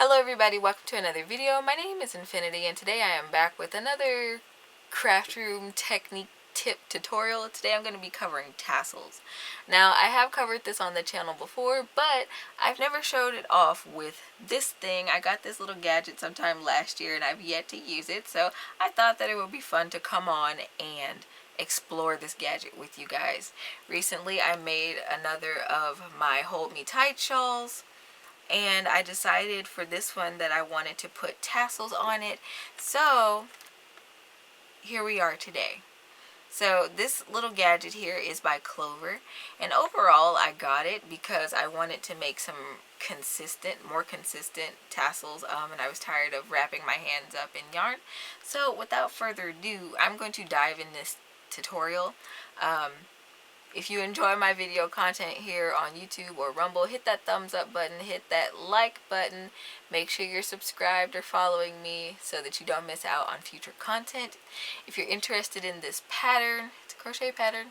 Hello everybody, welcome to another video. My name is Infiniti and today I am back with another craft room technique tip tutorial. Today I'm going to be covering tassels. Now I have covered this on the channel before, but I've never showed it off with this thing. I got this little gadget sometime last year and I've yet to use it, so I thought that it would be fun to come on and explore this gadget with you guys. Recently I made another of my Hold Me Tight shawls, and I decided for this one that I wanted to put tassels on it, so here we are today. So this little gadget here is by Clover, and overall I got it because I wanted to make some more consistent tassels, and I was tired of wrapping my hands up in yarn. So without further ado, I'm going to dive in this tutorial. If you enjoy my video content here on YouTube or Rumble, hit that thumbs up button, hit that like button, make sure you're subscribed or following me so that you don't miss out on future content. If you're interested in this pattern, it's a crochet pattern,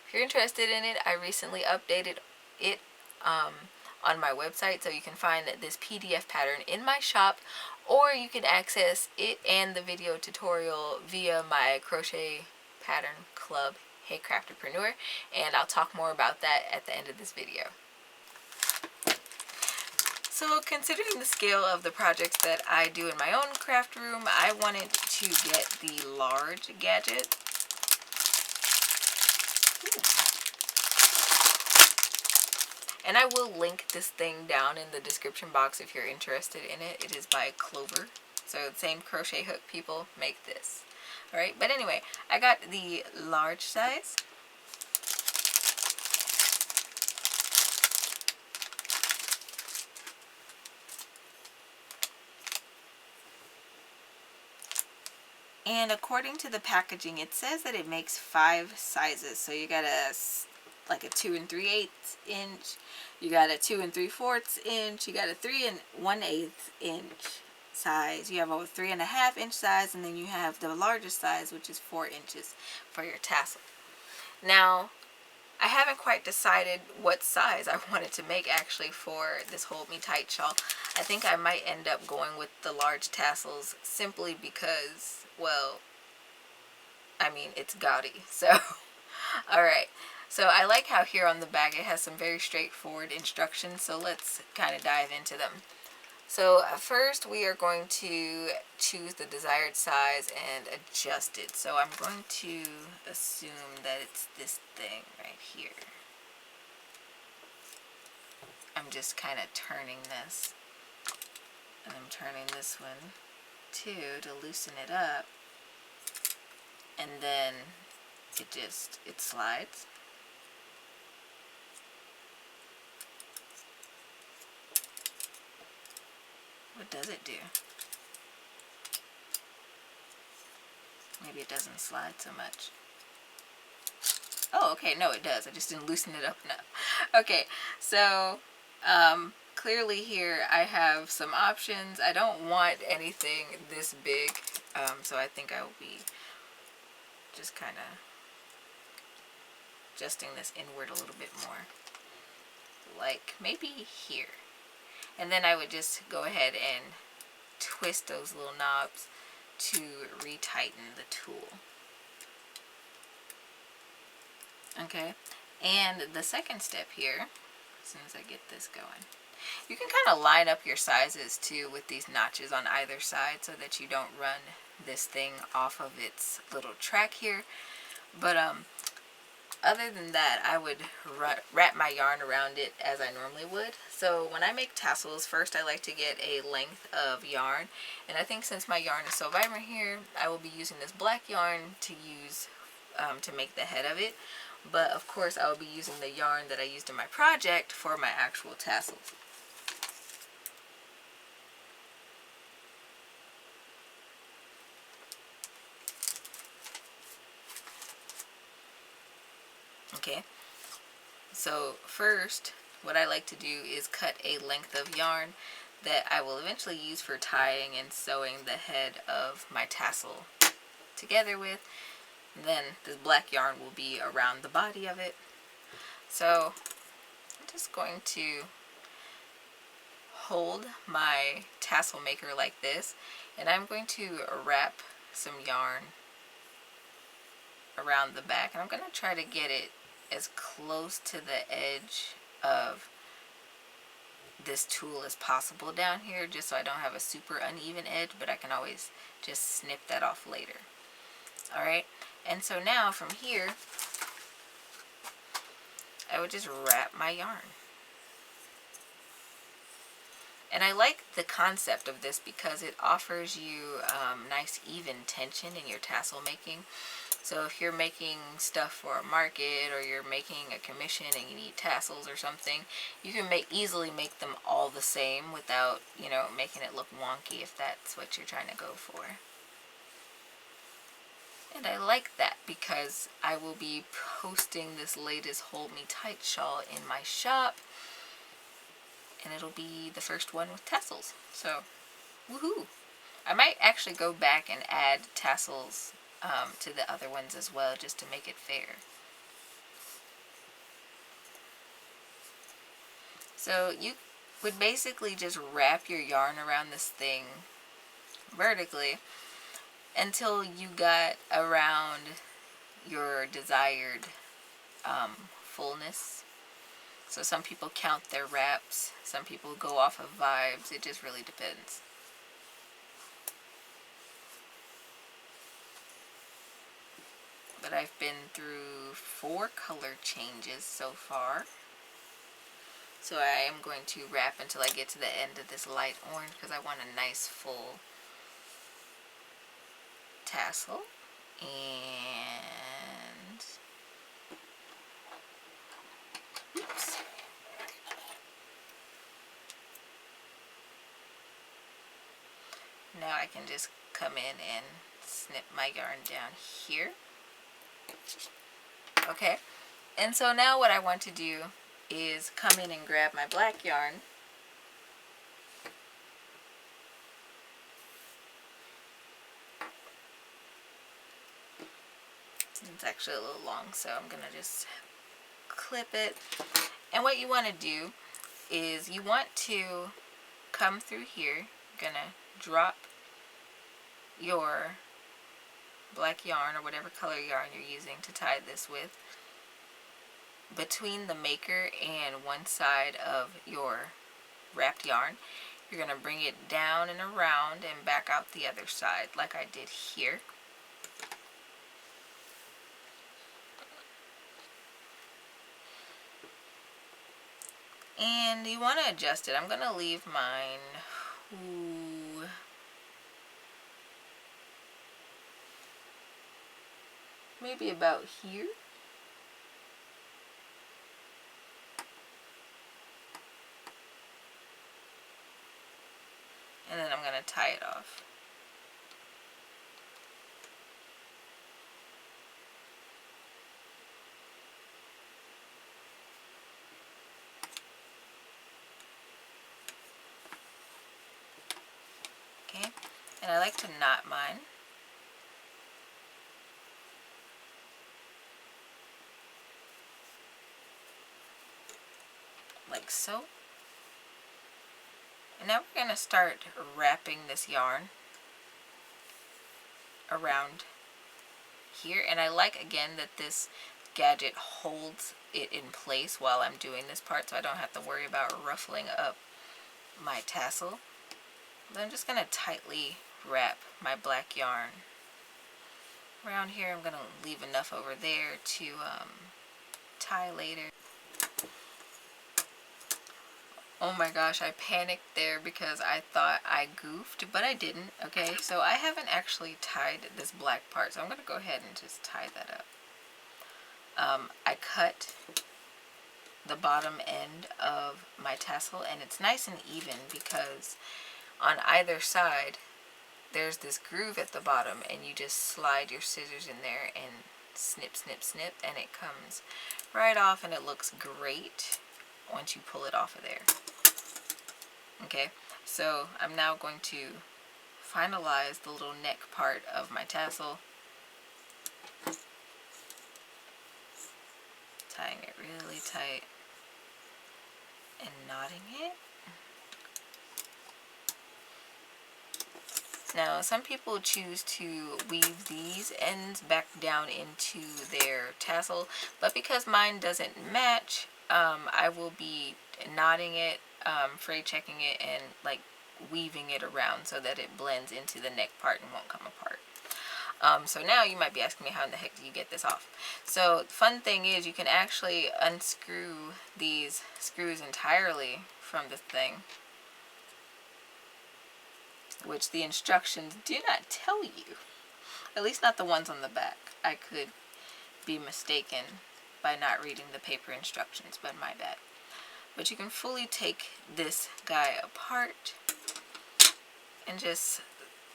if you're interested in it, I recently updated it on my website, so you can find this PDF pattern in my shop, or you can access it and the video tutorial via my crochet pattern club, Hey Crafterpreneur, and I'll talk more about that at the end of this video. So considering the scale of the projects that I do in my own craft room, I wanted to get the large gadget. And I will link this thing down in the description box if you're interested in it. It is by Clover. So the same crochet hook people make this. Alright, but anyway, I got the large size. And according to the packaging, it says that it makes 5 sizes. So you got like a 2 3/8 inch, you got a 2 3/4 inch, you got a 3 1/8 inch size, you have a 3.5 inch size, and then you have the largest size, which is 4 inches for your tassel. Now, I haven't quite decided what size I wanted to make actually for this Hold Me Tight shawl. I think I might end up going with the large tassels simply because, well, I mean, it's gaudy. So, alright. So I like how here on the back it has some very straightforward instructions, so let's kind of dive into them. So first we are going to choose the desired size and adjust it. So I'm going to assume that it's this thing right here. I'm just kind of turning this, and I'm turning this one too to loosen it up, and then it slides. What does it do? Maybe it doesn't slide so much. Oh, okay, no it does. I just didn't loosen it up enough. Okay, so clearly here I have some options. I don't want anything this big, so I think I will be just kind of adjusting this inward a little bit more. Like maybe here. And then I would just go ahead and twist those little knobs to retighten the tool. Okay, and the second step here, as soon as I get this going, you can kind of line up your sizes too with these notches on either side so that you don't run this thing off of its little track here. But other than that, I would wrap my yarn around it as I normally would. So when I make tassels, first I like to get a length of yarn, and I think since my yarn is so vibrant here, I will be using this black yarn to use to make the head of it. But of course I will be using the yarn that I used in my project for my actual tassels. Okay, so first what I like to do is cut a length of yarn that I will eventually use for tying and sewing the head of my tassel together with. And then this black yarn will be around the body of it. So I'm just going to hold my tassel maker like this, and I'm going to wrap some yarn around the back, and I'm going to try to get it as close to the edge of this tool as possible down here, just so I don't have a super uneven edge, but I can always just snip that off later. Alright, and so now from here, I would just wrap my yarn. And I like the concept of this because it offers you nice even tension in your tassel making. So if you're making stuff for a market, or you're making a commission and you need tassels or something, you can easily make them all the same without, you know, making it look wonky if that's what you're trying to go for. And I like that because I will be posting this latest Hold Me Tight shawl in my shop, and it'll be the first one with tassels. So, woohoo! I might actually go back and add tassels to the other ones as well, just to make it fair. So you would basically just wrap your yarn around this thing vertically until you got around your desired fullness. So some people count their wraps, some people go off of vibes, it just really depends. But I've been through 4 color changes so far. So I am going to wrap until I get to the end of this light orange, because I want a nice full tassel. And oops. Now I can just come in and snip my yarn down here. Okay, and so now what I want to do is come in and grab my black yarn, it's actually a little long, so I'm gonna just clip it. And what you want to do is you want to come through here, you're gonna drop your black yarn or whatever color yarn you're using to tie this with between the maker and one side of your wrapped yarn. You're going to bring it down and around and back out the other side like I did here. And you want to adjust it. I'm going to leave mine maybe about here. And then I'm going to tie it off. Okay, and I like to knot mine. Like so. And now we're going to start wrapping this yarn around here. And I like, again, that this gadget holds it in place while I'm doing this part, so I don't have to worry about ruffling up my tassel. But I'm just going to tightly wrap my black yarn around here. I'm going to leave enough over there to tie later. Oh my gosh, I panicked there because I thought I goofed, but I didn't. Okay, so I haven't actually tied this black part, so I'm going to go ahead and just tie that up. I cut the bottom end of my tassel, and it's nice and even because on either side there's this groove at the bottom, and you just slide your scissors in there and snip, snip, snip, and it comes right off, and it looks great once you pull it off of there. Okay, so I'm now going to finalize the little neck part of my tassel, tying it really tight and knotting it. Now, some people choose to weave these ends back down into their tassel, but because mine doesn't match, I will be knotting it, fray checking it, and like weaving it around so that it blends into the neck part and won't come apart. So now you might be asking me, how in the heck do you get this off? So the fun thing is you can actually unscrew these screws entirely from the thing, which the instructions do not tell you. At least not the ones on the back. I could be mistaken by not reading the paper instructions, but my bad. But you can fully take this guy apart and just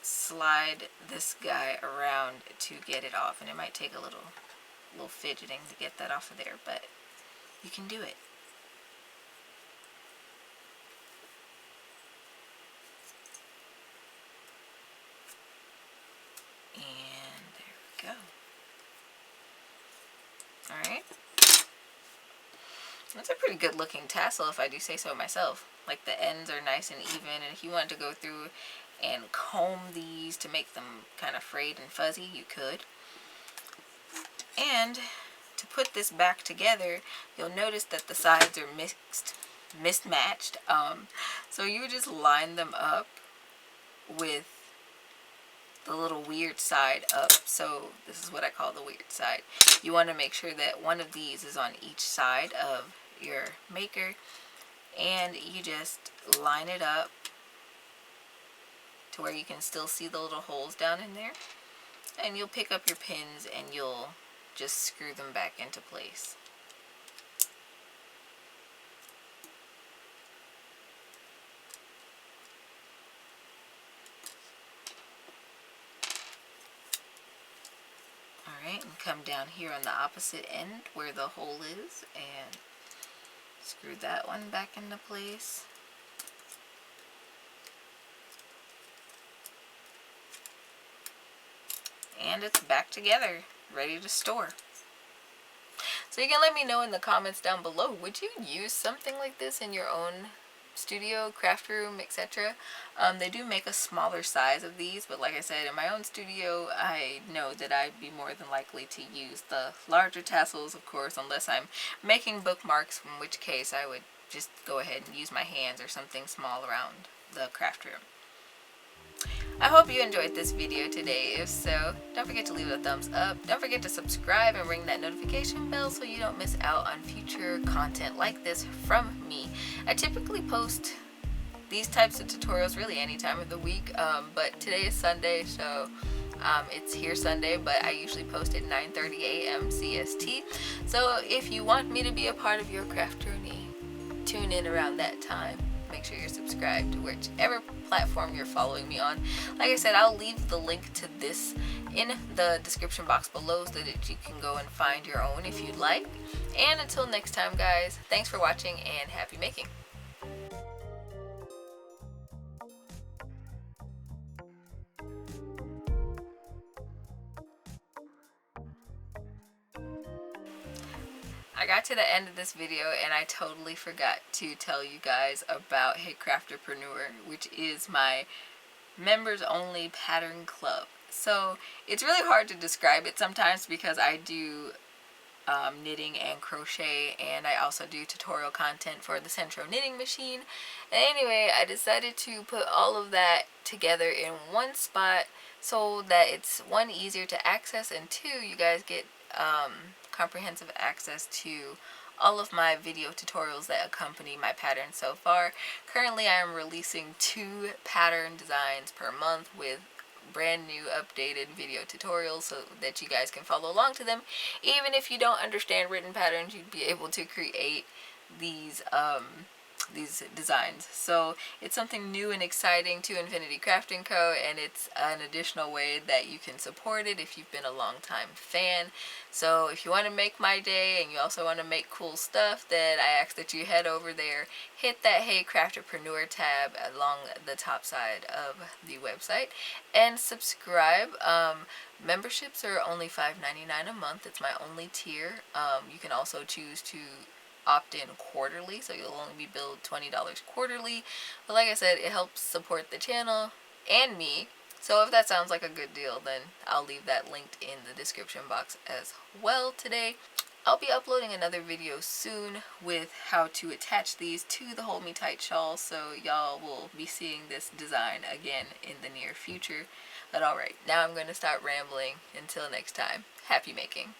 slide this guy around to get it off. And it might take a little fidgeting to get that off of there, but you can do it. And there we go. Alright. That's a pretty good looking tassel, if I do say so myself. Like, the ends are nice and even, and if you wanted to go through and comb these to make them kind of frayed and fuzzy, you could. And to put this back together, you'll notice that the sides are mismatched. So you would just line them up with the little weird side up. So this is what I call the weird side. You want to make sure that one of these is on each side of your maker, and you just line it up to where you can still see the little holes down in there, and you'll pick up your pins and you'll just screw them back into place. Alright, and come down here on the opposite end where the hole is and screw that one back into place. And it's back together, ready to store. So you can let me know in the comments down below, would you use something like this in your own studio, craft room, etc.? They do make a smaller size of these, but like I said, in my own studio, I know that I'd be more than likely to use the larger tassels, of course, unless I'm making bookmarks, in which case I would just go ahead and use my hands or something small around the craft room. I hope you enjoyed this video today. If so, don't forget to leave it a thumbs up. Don't forget to subscribe and ring that notification bell so you don't miss out on future content like this from me. I typically post these types of tutorials really any time of the week, but today is Sunday, so it's here Sunday, but I usually post at 9:30 a.m. CST. So if you want me to be a part of your craft journey, tune in around that time. Make sure you're subscribed to whichever platform you're following me on. Like I said, I'll leave the link to this in the description box below so that you can go and find your own if you'd like. And until next time, guys, thanks for watching and happy making. I got to the end of this video and I totally forgot to tell you guys about Hey Crafterpreneur, which is my members only pattern club. So it's really hard to describe it sometimes because I do knitting and crochet, and I also do tutorial content for the Centro knitting machine. And anyway, I decided to put all of that together in one spot so that it's, one, easier to access, and two, you guys get comprehensive access to all of my video tutorials that accompany my patterns so far. Currently I am releasing 2 pattern designs per month with brand new updated video tutorials so that you guys can follow along to them. Even if you don't understand written patterns, you'd be able to create these designs. So it's something new and exciting to Infiniti Crafting Co., and it's an additional way that you can support it if you've been a long time fan. So if you want to make my day and you also want to make cool stuff, then I ask that you head over there, hit that Hey Crafterpreneur tab along the top side of the website, and subscribe. Memberships are only $5.99 a month. It's my only tier. You can also choose to opt in quarterly, so you'll only be billed $20 quarterly. But like I said, it helps support the channel and me, So if that sounds like a good deal, then I'll leave that linked in the description box as well today. I'll be uploading another video soon with how to attach these to the Hold Me Tight shawl, so y'all will be seeing this design again in the near future. But alright, now I'm going to start rambling. Until next time, happy making.